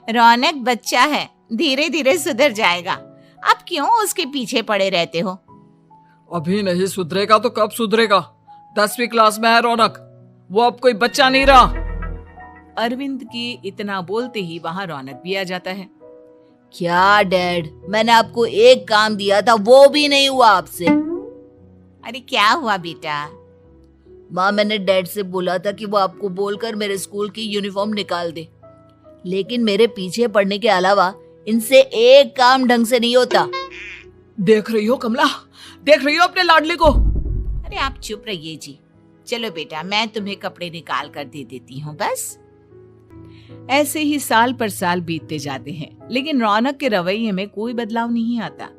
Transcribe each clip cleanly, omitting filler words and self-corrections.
रौनक बच्चा है, धीरे धीरे सुधर जाएगा। आप क्यों उसके पीछे पड़े रहते हो? अभी नहीं सुधरेगा तो कब सुधरेगा? 10वीं क्लास में है रौनक, वो अब कोई बच्चा नहीं रहा। अरविंद की इतना बोलते ही वहां रौनक भी आ जाता है। क्या डैड, मैंने आपको एक काम दिया था, वो भी नहीं हुआ आपसे। अरे क्या हुआ बेटा? माँ, मैंने डैड से बोला था कि वो आपको बोलकर मेरे स्कूल की यूनिफॉर्म निकाल दे, लेकिन मेरे पीछे पड़ने के अलावा इनसे एक काम ढंग से नहीं होता। देख रही हो कमला, देख रही हो अपने लाडले को? अरे आप चुप रहिए जी। चलो बेटा, मैं तुम्हें कपड़े निकाल कर दे देती हूँ बस। ऐसे ही साल पर साल बीतते जाते हैं, लेकिन रौनक के रवैये में कोई बदलाव नहीं आता।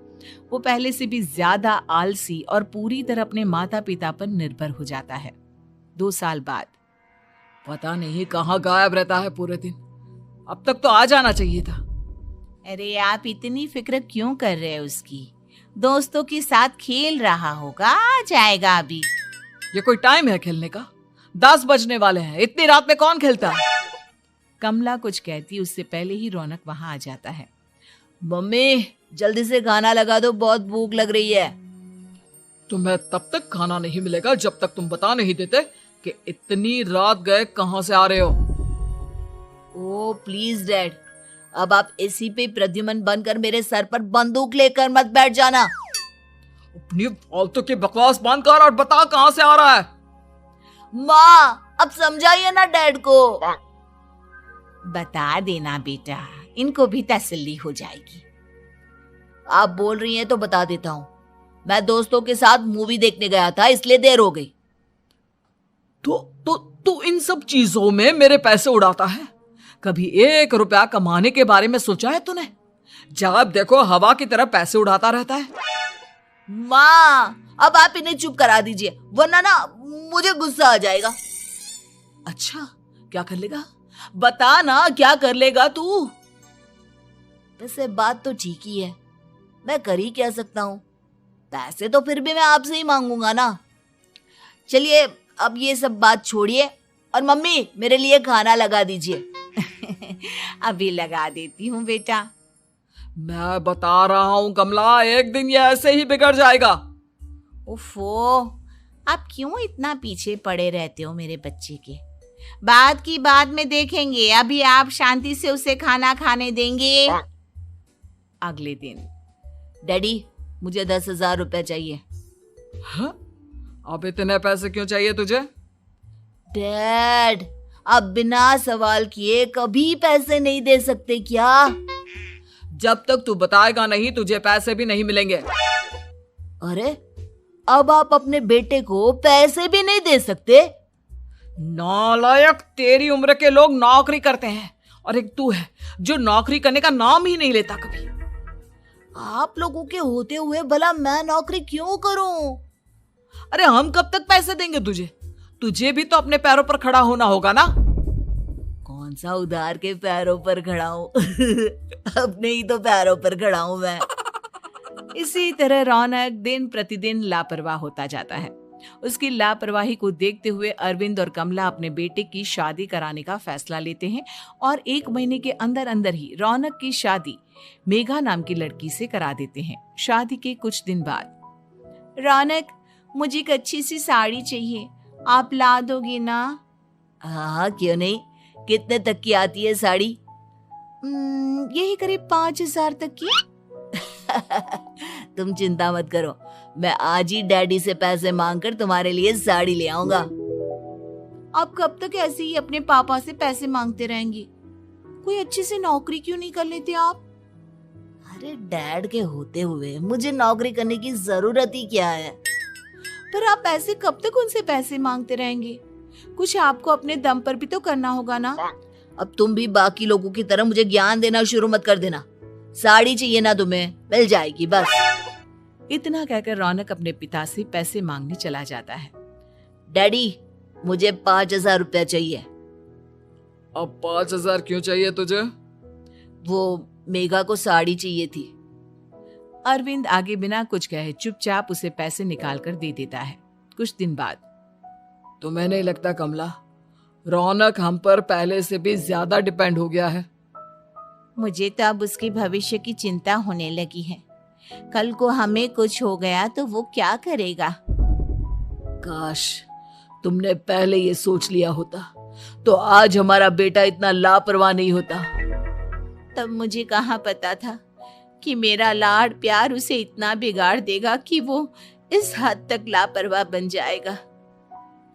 वो पहले से भी ज्यादा आलसी और पूरी तरह अपने माता पिता पर निर्भर हो जाता है। 2 साल बाद पता नहीं कहाँ गायब रहता है पूरे दिन, अब तक तो आ जाना चाहिए था। अरे आप इतनी फिक्र क्यों कर रहे हो उसकी? दोस्तों के साथ खेल रहा होगा, आ जाएगा अभी। ये कोई टाइम है खेलने का? 10 बजने वाले हैं, इतनी रात में कौन खेलता है? कमला कुछ कहती उससे पहले ही रौनक वहां आ जाता है। मम्मी, जल्दी से खाना लगा दो, बहुत भूख लग रही है। तुम्हें तब तक खाना नहीं मिलेगा जब तक तुम बता नहीं देते कि इतनी रात गए कहां से आ रहे हो। ओ प्लीज डैड, अब आप एसी पे प्रद्युमन बनकर मेरे सर पर बंदूक लेकर मत बैठ जाना। अपनी फालतू की बकवास बंद कर और बता कहां से आ रहा है। माँ, अब समझाइए ना डैड को। बता देना बेटा, इनको भी तसल्ली हो जाएगी। आप बोल रही हैं तो बता देता हूँ। मैं दोस्तों के साथ मूवी देखने गया था, इसलिए देर हो गई। तो इन सब चीजों में मेरे पैसे उड़ाता है? कभी 1 रुपया कमाने के बारे में सोचा है तूने? जब देखो हवा की तरह पैसे उड़ाता रहता है। माँ, अब आप इन्हें चुप करा दीजिए, वरना ना मुझे गुस्सा आ जाएगा। अच्छा, क्या कर लेगा? बता ना, क्या कर लेगा तू? वैसे बात तो ठीक ही है, मैं कर ही क्या सकता हूँ। पैसे तो फिर भी मैं आपसे ही मांगूंगा ना। चलिए अब ये सब बात छोड़िए और मम्मी, मेरे लिए खाना लगा दीजिए। अभी लगा देती हूँ बेटा। मैं बता रहा हूँ कमला, एक दिन ये ऐसे ही बिगड़ जाएगा। ओफो, आप क्यों इतना पीछे पड़े रहते हो मेरे बच्चे के? बात की बाद में देखेंगे, अभी आप शांति से उसे खाना खाने देंगे? अगले दिन डैडी, मुझे 10,000 रुपए चाहिए। हाँ? अब इतने पैसे क्यों चाहिए तुझे? डैड, आप बिना सवाल किए कभी पैसे नहीं दे सकते क्या? जब तक तू बताएगा नहीं, तुझे पैसे भी नहीं मिलेंगे। अरे, अब आप अपने बेटे को पैसे भी नहीं दे सकते? नालायक, तेरी उम्र के लोग नौकरी करते हैं और एक तू है जो नौकरी करने का नाम ही नहीं लेता कभी। आप लोगों के होते हुए भला मैं नौकरी क्यों करूं? अरे हम कब तक पैसे देंगे तुझे? तुझे भी तो अपने पैरों पर खड़ा होना होगा ना। कौन सा उधार के पैरों पर खड़ा हूं? अपने ही तो पैरों पर खड़ा हूं मैं। इसी तरह रौनक दिन प्रतिदिन लापरवाह होता जाता है। उसकी लापरवाही को देखते हुए अरविंद और कमला अपने बेटे की शादी कराने का फैसला लेते हैं और 1 महीने के अंदर अंदर ही रौनक की शादी मेघा नाम की लड़की से करा देते हैं। शादी के कुछ दिन बाद, रौनक, मुझे एक अच्छी सी साड़ी चाहिए, आप ला दोगे ना? हाँ, क्यों नहीं। कितने तक की आती है साड़ी? यही करीब 5,000 तक की। तुम चिंता मत करो, मैं आज ही डैडी से पैसे मांगकर तुम्हारे लिए साड़ी ले आऊंगा। आप कब तक ऐसे ही अपने पापा से पैसे मांगते रहेंगी? कोई अच्छी सी नौकरी क्यों नहीं कर लेते आप? अरे डैड के होते हुए मुझे नौकरी करने की जरूरत ही क्या है? पर आप ऐसे कब तक उनसे पैसे मांगते रहेंगे? कुछ आपको अपने दम पर भी तो करना होगा ना। अब तुम भी बाकी लोगों की तरह मुझे ज्ञान देना शुरू मत कर देना। साड़ी चाहिए ना तुम्हें, मिल जाएगी बस। इतना कहकर रौनक अपने पिता से पैसे मांगने चला जाता है। डैडी, मुझे 5,000 रुपया चाहिए। अब 5,000 क्यों चाहिए तुझे? वो मेघा को साड़ी चाहिए थी। अरविंद आगे बिना कुछ कहे चुपचाप उसे पैसे निकाल कर दे देता है। कुछ दिन बाद, तुम्हें नहीं लगता कमला, रौनक हम पर पहले से भी ज्यादा डिपेंड हो गया है? मुझे तो अब उसके भविष्य की चिंता होने लगी है। कल को हमें कुछ हो गया तो वो क्या करेगा। काश तुमने पहले ये सोच लिया होता तो आज हमारा बेटा इतना लापरवाह नहीं होता। तब मुझे कहाँ पता था कि मेरा लाड़ प्यार उसे इतना बिगाड़ देगा कि वो इस हद तक लापरवाह बन जाएगा।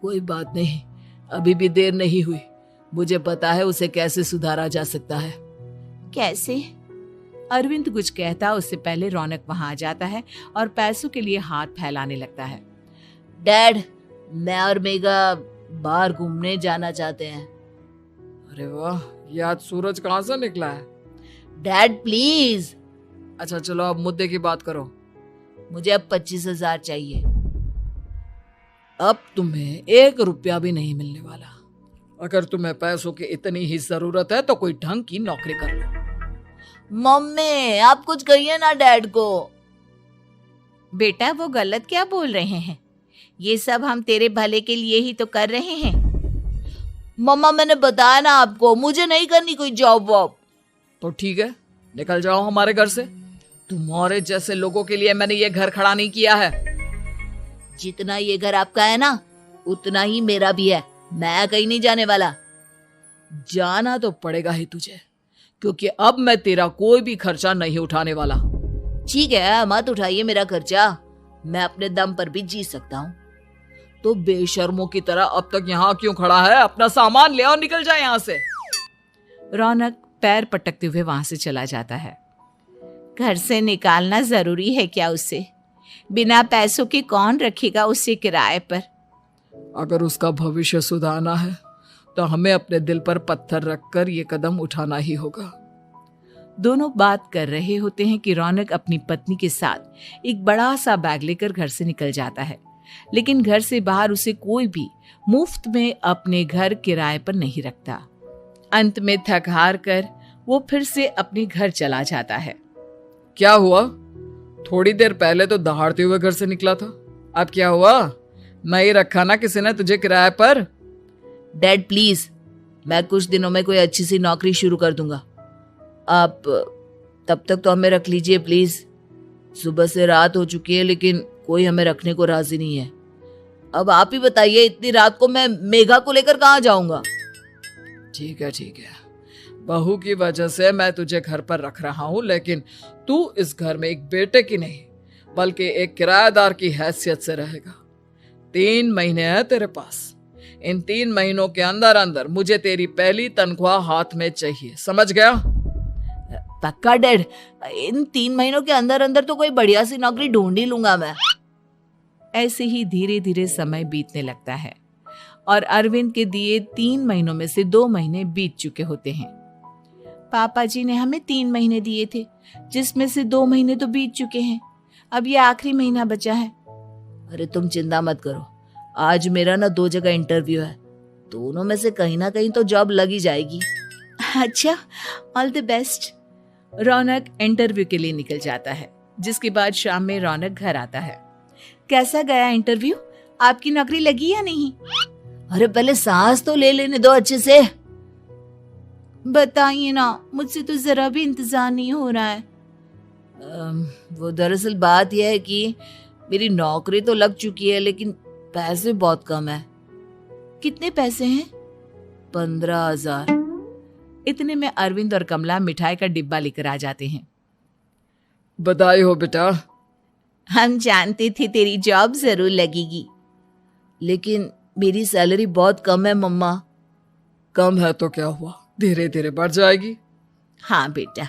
कोई बात नहीं, अभी भी देर नहीं हुई। मुझे पता है उसे कैसे सुधारा जा सकता है। कैसे? अरविंद कुछ कहता उससे पहले रौनक वहां आ जाता है और पैसों के लिए हाथ फैलाने लगता है। डैड, मैं और मेघा बाहर घूमने जाना चाहते हैं। अरे वाह, ये आज सूरज कहाँ से निकला है। Dad please. अच्छा चलो अब मुद्दे की बात करो। मुझे अब 25,000 चाहिए। अब तुम्हें 1 रुपया भी नहीं मिलने वाला। अगर तुम्हें पैसों की इतनी ही जरूरत है तो कोई ढंग की नौकरी कर लो। मम्मी आप कुछ कहिए ना डैड को। बेटा वो गलत क्या बोल रहे हैं? ये सब हम तेरे भले के लिए ही तो कर रहे हैं। मम्मा मैंने बताया ना आपको, मुझे नहीं करनी कोई जॉब वॉब। तो ठीक है, निकल जाओ हमारे घर से। तुम्हारे जैसे लोगों के लिए मैंने ये घर खड़ा नहीं किया है। जितना ये घर आपका है ना उतना ही मेरा भी है। मैं कहीं नहीं जाने वाला। जाना तो पड़ेगा ही तुझे, क्योंकि अब मैं तेरा कोई भी खर्चा नहीं उठाने वाला। ठीक है, मत उठाइए मेरा खर्चा, मैं अपने दम पर भी जी सकता हूँ। तो बेशर्मों की तरह अब तक यहाँ क्यों खड़ा है? अपना सामान ले और निकल जाए यहाँ से। रौनक पैर पटकते हुए वहां से चला जाता है। घर से निकालना जरूरी है क्या उसे? बिना पैसों के कौन रखेगा उसे किराए पर? अगर उसका भविष्य सुधारना है तो हमें अपने दिल पर पत्थर रखकर ये कदम उठाना ही होगा। दोनों बात कर रहे होते हैं कि रौनक अपनी पत्नी के साथ एक बड़ा सा बैग लेकर घर से निकल जाता है, लेकिन घर से बाहर उसे कोई भी मुफ्त में अपने घर किराए पर नहीं रखता। अंत में थक हार कर वो फिर से अपने घर चला जाता है। क्या हुआ? थोड़ी देर पहले तो दहाड़ते हुए घर से निकला था, अब क्या हुआ? नहीं रखा ना किसी ने तुझे किराए पर? डैड प्लीज, मैं कुछ दिनों में कोई अच्छी सी नौकरी शुरू कर दूंगा। आप तब तक तो हमें रख लीजिए प्लीज। सुबह से रात हो चुकी है लेकिन कोई हमें रखने को राजी नहीं है। अब आप ही बताइए, इतनी रात को मैं मेघा को लेकर कहाँ जाऊंगा? ठीक है ठीक है, बहू की वजह से मैं तुझे घर पर रख रहा हूँ, लेकिन तू इस घर में एक बेटे की नहीं बल्कि एक किराएदार की हैसियत से रहेगा। 3 महीने है तेरे पास। इन 3 महीनों के अंदर अंदर मुझे तेरी पहली तनख्वाह हाथ में चाहिए, समझ गया? पक्का डैड, इन 3 महीनों के अंदर अंदर तो कोई बढ़िया सी नौकरी ढूंढ ही लूंगा मैं। ऐसे ही धीरे धीरे समय बीतने लगता है और अरविंद के दिए 3 महीनों में से 2 महीने बीत चुके होते हैं। पापा जी ने हमें 3 महीने दिए थे, जिसमें से 2 महीने तो बीत चुके हैं। अब ये आखिरी महीना बचा है। अरे तुम चिंता मत करो, आज मेरा ना 2 जगह इंटरव्यू है, दोनों में से कहीं ना कहीं तो जॉब लगी जाएगी। अच्छा, all the best. Raunak interview के लिए निकल जाता है, जिसके बाद शाम में रौनक घर आता है। कैसा गया इंटरव्यू? आपकी नौकरी लगी या नहीं? अरे पहले सांस तो ले लेने दो अच्छे से। बताइए ना, मुझसे तो जरा भी इंतजार नहीं हो रहा है। वो दरअसल बात यह है कि मेरी नौकरी तो लग चुकी है लेकिन पैसे बहुत कम है। कितने पैसे हैं? 15,000। इतने में अरविंद और कमला मिठाई का डिब्बा लेकर आ जाते हैं। बधाई हो बेटा। हम जानते थे तेरी जॉब जरूर लगेगी। लेकिन मेरी सैलरी बहुत कम है मम्मा। कम है तो क्या हुआ, धीरे धीरे बढ़ जाएगी। हाँ बेटा,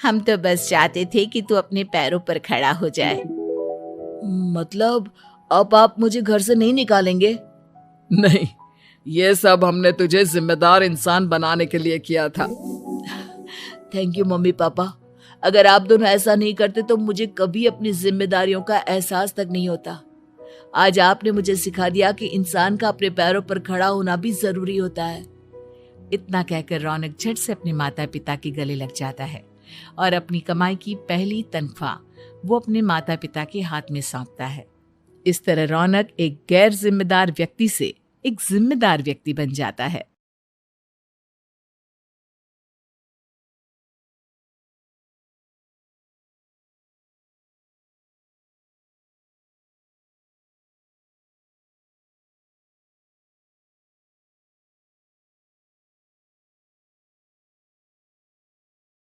हम तो बस चाहते थे कि तू अपने पैरों पर खड़ा हो जाए। मतलब अब आप मुझे घर से नहीं निकालेंगे? नहीं, ये सब हमने तुझे जिम्मेदार इंसान बनाने के लिए किया था। Thank you mummy papa. अगर आप दोनों ऐसा नहीं करते तो मुझे कभी अपनी जिम्मेदारियों का एहसास तक नहीं होता। आज आपने मुझे सिखा दिया कि इंसान का अपने पैरों पर खड़ा होना भी जरूरी होता है। इतना कहकर रौनक झट से अपने माता पिता के गले लग जाता है और अपनी कमाई की पहली तनख्वाह वो अपने माता पिता के हाथ में सौंपता है। इस तरह रौनक एक गैर जिम्मेदार व्यक्ति से एक जिम्मेदार व्यक्ति बन जाता है।